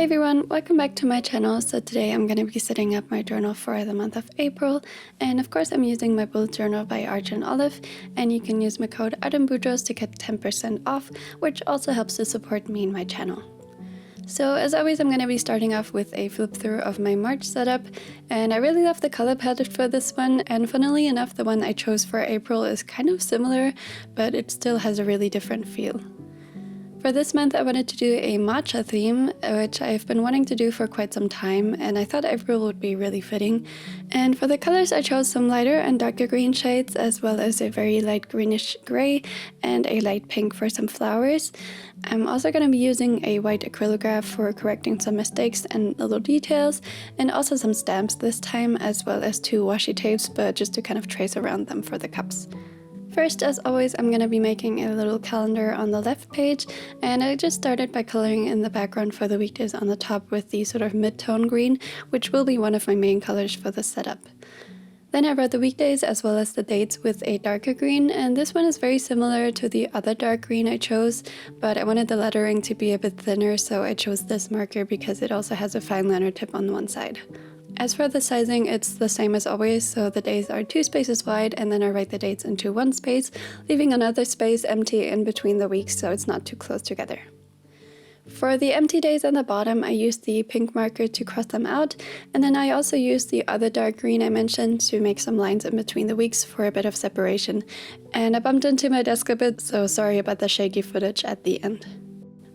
Hey everyone, welcome back to my channel. So today I'm going to be setting up my journal for the month of April, and of course I'm using my bullet journal by Arch and Olive, and you can use my code ARTANBOUJOS to get 10% off, which also helps to support me and my channel. So as always, I'm going to be starting off with a flip through of my March setup, and I really love the color palette for this one, and funnily enough the one I chose for April is kind of similar, but it still has a really different feel. For this month I wanted to do a matcha theme, which I've been wanting to do for quite some time, and I thought April would be really fitting. And for the colors I chose some lighter and darker green shades, as well as a very light greenish gray and a light pink for some flowers. I'm also going to be using a white acrylograph for correcting some mistakes and little details, and also some stamps this time, as well as 2 washi tapes, but just to kind of trace around them for the cups. First, as always, I'm going to be making a little calendar on the left page, and I just started by coloring in the background for the weekdays on the top with the sort of mid-tone green, which will be one of my main colors for the setup. Then I wrote the weekdays as well as the dates with a darker green, and this one is very similar to the other dark green I chose, but I wanted the lettering to be a bit thinner, so I chose this marker because it also has a fine liner tip on one side. As for the sizing, it's the same as always, so the days are 2 spaces wide, and then I write the dates into 1 space, leaving another space empty in between the weeks so it's not too close together. For the empty days on the bottom, I used the pink marker to cross them out, and then I also used the other dark green I mentioned to make some lines in between the weeks for a bit of separation. And I bumped into my desk a bit, so sorry about the shaky footage at the end.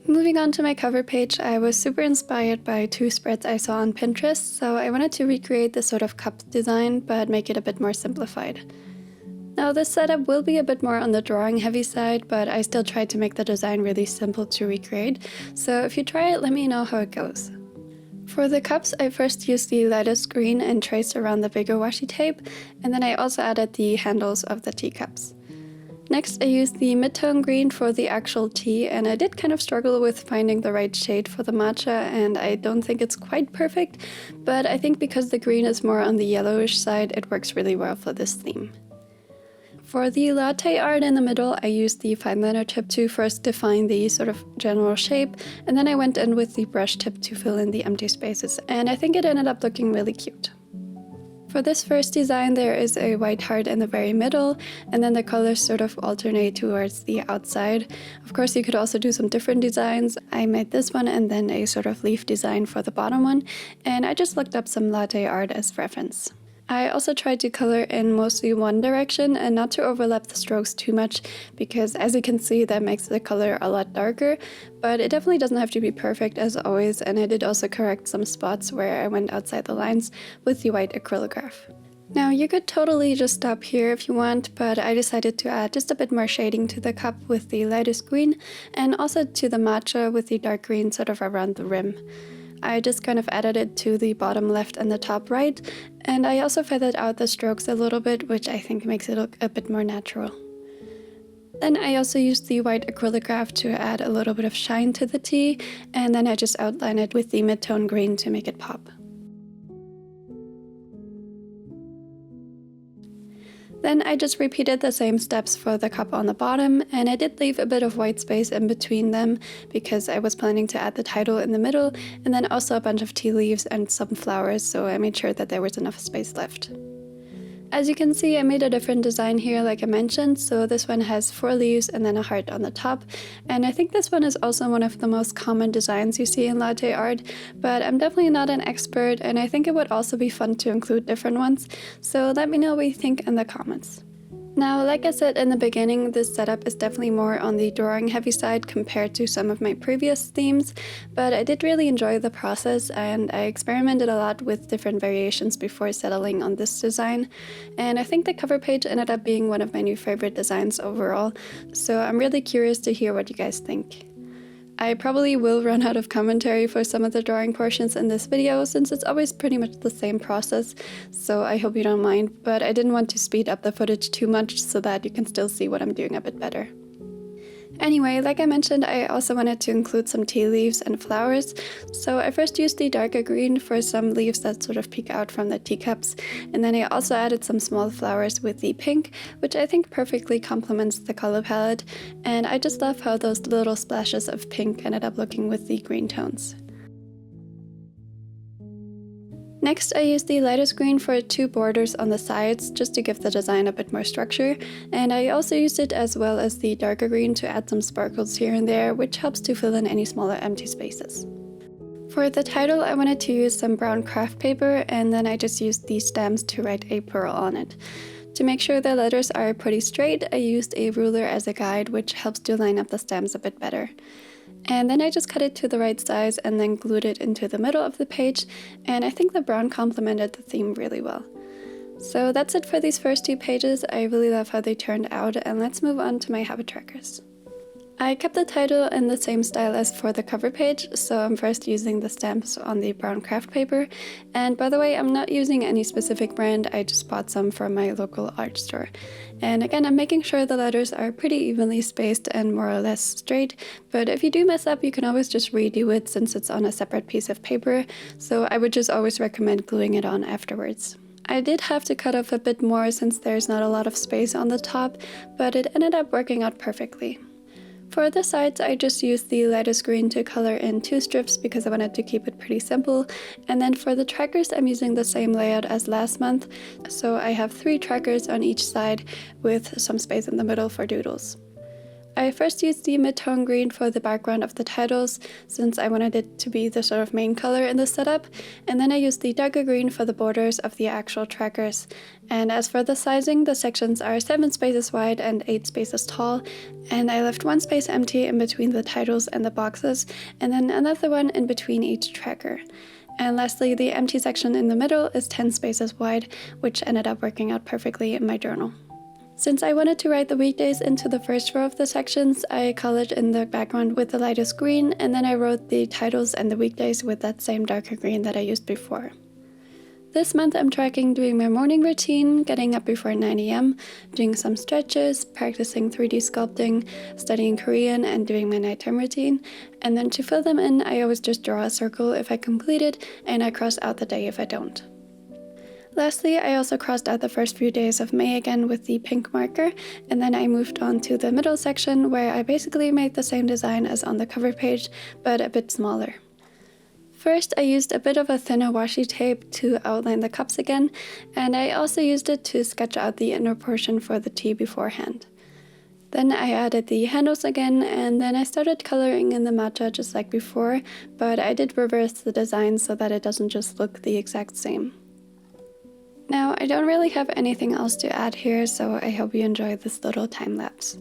Moving on to my cover page, I was super inspired by 2 spreads I saw on Pinterest, so I wanted to recreate this sort of cup design but make it a bit more simplified. Now this setup will be a bit more on the drawing heavy side, but I still tried to make the design really simple to recreate, so if you try it, let me know how it goes. For the cups, I first used the lightest green and traced around the bigger washi tape, and then I also added the handles of the teacups. Next, I used the mid-tone green for the actual tea, and I did kind of struggle with finding the right shade for the matcha, and I don't think it's quite perfect, but I think because the green is more on the yellowish side, it works really well for this theme. For the latte art in the middle, I used the fine liner tip to first define the sort of general shape, and then I went in with the brush tip to fill in the empty spaces, and I think it ended up looking really cute. For this first design, there is a white heart in the very middle, and then the colors sort of alternate towards the outside. Of course, you could also do some different designs. I made this one and then a sort of leaf design for the bottom one, and I just looked up some latte art as reference. I also tried to color in mostly one direction and not to overlap the strokes too much, because as you can see that makes the color a lot darker, but it definitely doesn't have to be perfect as always, and I did also correct some spots where I went outside the lines with the white acrylograph. Now you could totally just stop here if you want, but I decided to add just a bit more shading to the cup with the lightest green, and also to the matcha with the dark green sort of around the rim. I just kind of added it to the bottom left and the top right, and I also feathered out the strokes a little bit, which I think makes it look a bit more natural. Then I also used the white acrylograph to add a little bit of shine to the tea, and then I just outlined it with the mid-tone green to make it pop. Then I just repeated the same steps for the cup on the bottom, and I did leave a bit of white space in between them because I was planning to add the title in the middle, and then also a bunch of tea leaves and some flowers, so I made sure that there was enough space left. As you can see, I made a different design here like I mentioned, so this one has 4 leaves and then a heart on the top, and I think this one is also one of the most common designs you see in latte art, but I'm definitely not an expert, and I think it would also be fun to include different ones, so let me know what you think in the comments. Now, like I said in the beginning, this setup is definitely more on the drawing heavy side compared to some of my previous themes, but I did really enjoy the process, and I experimented a lot with different variations before settling on this design, and I think the cover page ended up being one of my new favorite designs overall, so I'm really curious to hear what you guys think. I probably will run out of commentary for some of the drawing portions in this video, since it's always pretty much the same process, so I hope you don't mind, but I didn't want to speed up the footage too much so that you can still see what I'm doing a bit better. Anyway, like I mentioned, I also wanted to include some tea leaves and flowers, so I first used the darker green for some leaves that sort of peek out from the teacups, and then I also added some small flowers with the pink, which I think perfectly complements the color palette, and I just love how those little splashes of pink ended up looking with the green tones. Next, I used the lightest green for 2 borders on the sides just to give the design a bit more structure, and I also used it as well as the darker green to add some sparkles here and there, which helps to fill in any smaller empty spaces. For the title, I wanted to use some brown craft paper, and then I just used these stamps to write April on it. To make sure the letters are pretty straight, I used a ruler as a guide, which helps to line up the stamps a bit better. And then I just cut it to the right size and then glued it into the middle of the page, and I think the brown complemented the theme really well. So that's it for these first 2 pages. I really love how they turned out, and let's move on to my habit trackers. I kept the title in the same style as for the cover page, so I'm first using the stamps on the brown craft paper. And by the way, I'm not using any specific brand, I just bought some from my local art store. And again, I'm making sure the letters are pretty evenly spaced and more or less straight, but if you do mess up, you can always just redo it since it's on a separate piece of paper, so I would just always recommend gluing it on afterwards. I did have to cut off a bit more since there's not a lot of space on the top, but it ended up working out perfectly. For the sides, I just used the lightest green to color in 2 strips because I wanted to keep it pretty simple, and then for the trackers I'm using the same layout as last month, so I have 3 trackers on each side with some space in the middle for doodles. I first used the mid-tone green for the background of the titles, since I wanted it to be the sort of main color in the setup, and then I used the darker green for the borders of the actual trackers. And as for the sizing, the sections are 7 spaces wide and 8 spaces tall, and I left 1 space empty in between the titles and the boxes, and then another one in between each tracker. And lastly, the empty section in the middle is 10 spaces wide, which ended up working out perfectly in my journal. Since I wanted to write the weekdays into the first row of the sections, I colored in the background with the lightest green, and then I wrote the titles and the weekdays with that same darker green that I used before. This month I'm tracking doing my morning routine, getting up before 9 AM, doing some stretches, practicing 3D sculpting, studying Korean, and doing my nighttime routine. And then to fill them in, I always just draw a circle if I complete it, and I cross out the day if I don't. Lastly, I also crossed out the first few days of May again with the pink marker, and then I moved on to the middle section where I basically made the same design as on the cover page, but a bit smaller. First, I used a bit of a thinner washi tape to outline the cups again, and I also used it to sketch out the inner portion for the tea beforehand. Then I added the handles again, and then I started coloring in the matcha just like before, but I did reverse the design so that it doesn't just look the exact same. Now, I don't really have anything else to add here, so I hope you enjoy this little time lapse.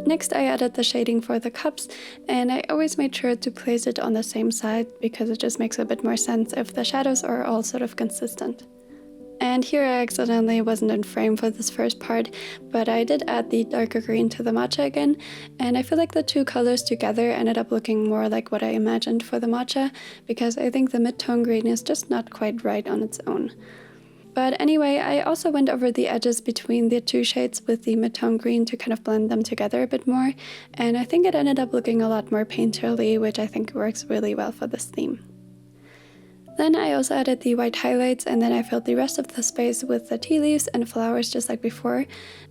Next, I added the shading for the cups, and I always made sure to place it on the same side because it just makes a bit more sense if the shadows are all sort of consistent. And here I accidentally wasn't in frame for this first part, but I did add the darker green to the matcha again, and I feel like the 2 colors together ended up looking more like what I imagined for the matcha, because I think the mid-tone green is just not quite right on its own. But anyway, I also went over the edges between the 2 shades with the mid-tone green to kind of blend them together a bit more, and I think it ended up looking a lot more painterly, which I think works really well for this theme. Then I also added the white highlights, and then I filled the rest of the space with the tea leaves and flowers just like before.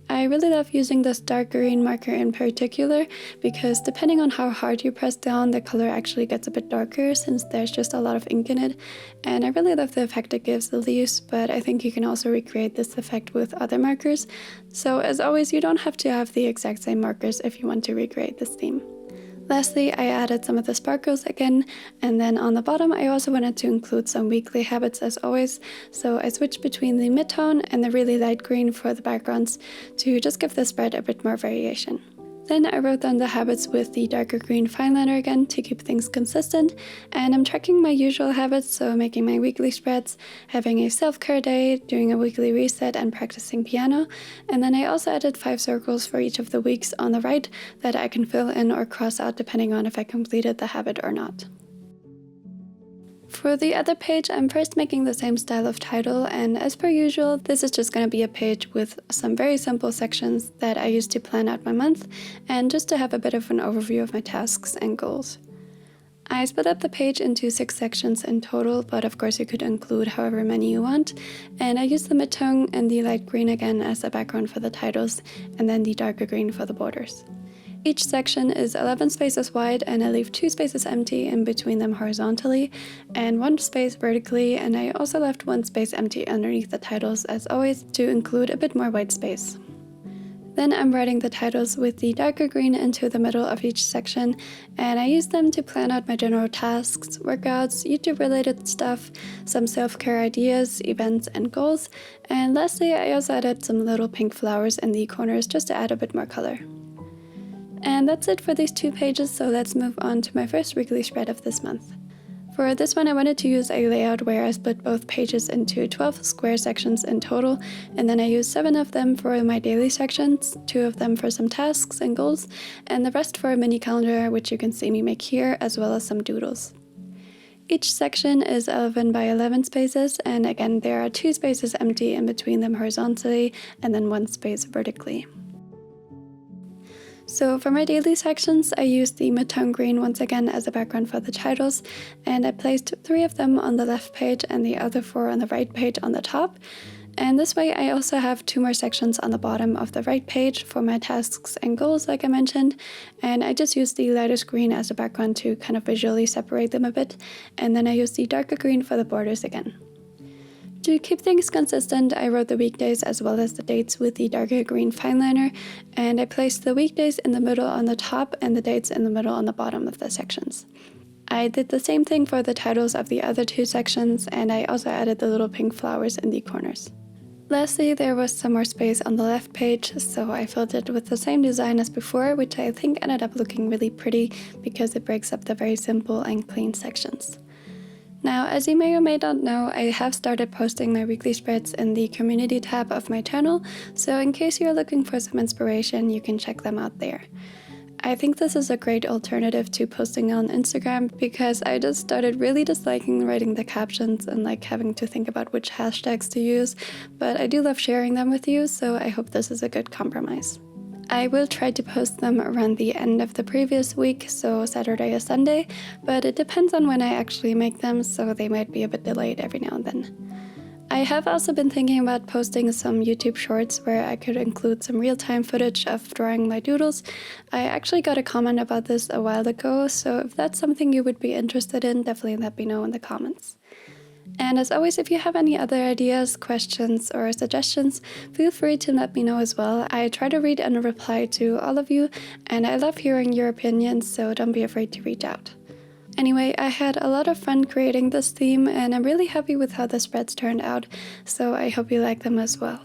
I really love using this dark green marker in particular because depending on how hard you press down, the color actually gets a bit darker since there's just a lot of ink in it, and I really love the effect it gives the leaves, but I think you can also recreate this effect with other markers. So as always, you don't have to have the exact same markers if you want to recreate this theme. Lastly, I added some of the sparkles again, and then on the bottom I also wanted to include some weekly habits as always, so I switched between the mid-tone and the really light green for the backgrounds to just give the spread a bit more variation. Then I wrote down the habits with the darker green fine liner again to keep things consistent, and I'm tracking my usual habits, so making my weekly spreads, having a self-care day, doing a weekly reset, and practicing piano. And then I also added 5 circles for each of the weeks on the right that I can fill in or cross out depending on if I completed the habit or not. For the other page, I'm first making the same style of title, and as per usual, this is just going to be a page with some very simple sections that I use to plan out my month and just to have a bit of an overview of my tasks and goals. I split up the page into 6 sections in total, but of course you could include however many you want, and I use the mid-tone and the light green again as a background for the titles, and then the darker green for the borders. Each section is 11 spaces wide, and I leave 2 spaces empty in between them horizontally and 1 space vertically, and I also left 1 space empty underneath the titles as always to include a bit more white space. Then I'm writing the titles with the darker green into the middle of each section, and I use them to plan out my general tasks, workouts, YouTube related stuff, some self-care ideas, events and goals, and lastly I also added some little pink flowers in the corners just to add a bit more color. And that's it for these 2 pages, so let's move on to my first weekly spread of this month. For this one I wanted to use a layout where I split both pages into 12 square sections in total, and then I used 7 of them for my daily sections, 2 of them for some tasks and goals, and the rest for a mini calendar, which you can see me make here, as well as some doodles. Each section is 11 by 11 spaces, and again there are 2 spaces empty in between them horizontally and then 1 space vertically. So for my daily sections, I used the mid-tone green once again as a background for the titles, and I placed 3 of them on the left page and the other 4 on the right page on the top. And this way I also have 2 more sections on the bottom of the right page for my tasks and goals like I mentioned, and I just used the lightest green as a background to kind of visually separate them a bit, and then I used the darker green for the borders again. To keep things consistent, I wrote the weekdays as well as the dates with the darker green fineliner, and I placed the weekdays in the middle on the top and the dates in the middle on the bottom of the sections. I did the same thing for the titles of the other 2 sections, and I also added the little pink flowers in the corners. Lastly, there was some more space on the left page, so I filled it with the same design as before, which I think ended up looking really pretty because it breaks up the very simple and clean sections. Now, as you may or may not know, I have started posting my weekly spreads in the community tab of my channel, so in case you're looking for some inspiration, you can check them out there. I think this is a great alternative to posting on Instagram because I just started really disliking writing the captions and like having to think about which hashtags to use, but I do love sharing them with you, so I hope this is a good compromise. I will try to post them around the end of the previous week, so Saturday or Sunday, but it depends on when I actually make them, so they might be a bit delayed every now and then. I have also been thinking about posting some YouTube shorts where I could include some real-time footage of drawing my doodles. I actually got a comment about this a while ago, so if that's something you would be interested in, definitely let me know in the comments. And as always, if you have any other ideas, questions, or suggestions, feel free to let me know as well. I try to read and reply to all of you, and I love hearing your opinions, so don't be afraid to reach out. Anyway, I had a lot of fun creating this theme, and I'm really happy with how the spreads turned out, so I hope you like them as well.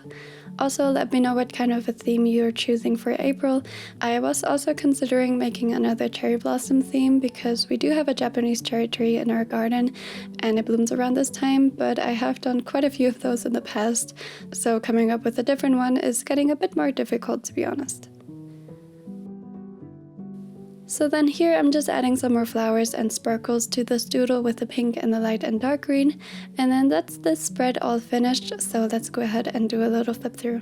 Also, let me know what kind of a theme you're choosing for April. I was also considering making another cherry blossom theme because we do have a Japanese cherry tree in our garden and it blooms around this time, but I have done quite a few of those in the past, so coming up with a different one is getting a bit more difficult, to be honest. So then here I'm just adding some more flowers and sparkles to this doodle with the pink and the light and dark green, and then that's this spread all finished, so let's go ahead and do a little flip through.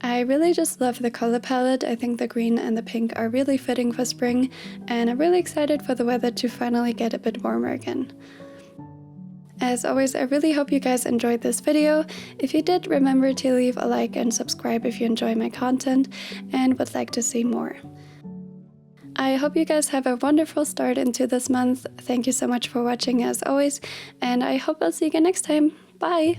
I really just love the color palette. I think the green and the pink are really fitting for spring, and I'm really excited for the weather to finally get a bit warmer again. As always, I really hope you guys enjoyed this video. If you did, remember to leave a like and subscribe if you enjoy my content and would like to see more. I hope you guys have a wonderful start into this month. Thank you so much for watching as always, and I hope I'll see you again next time. Bye!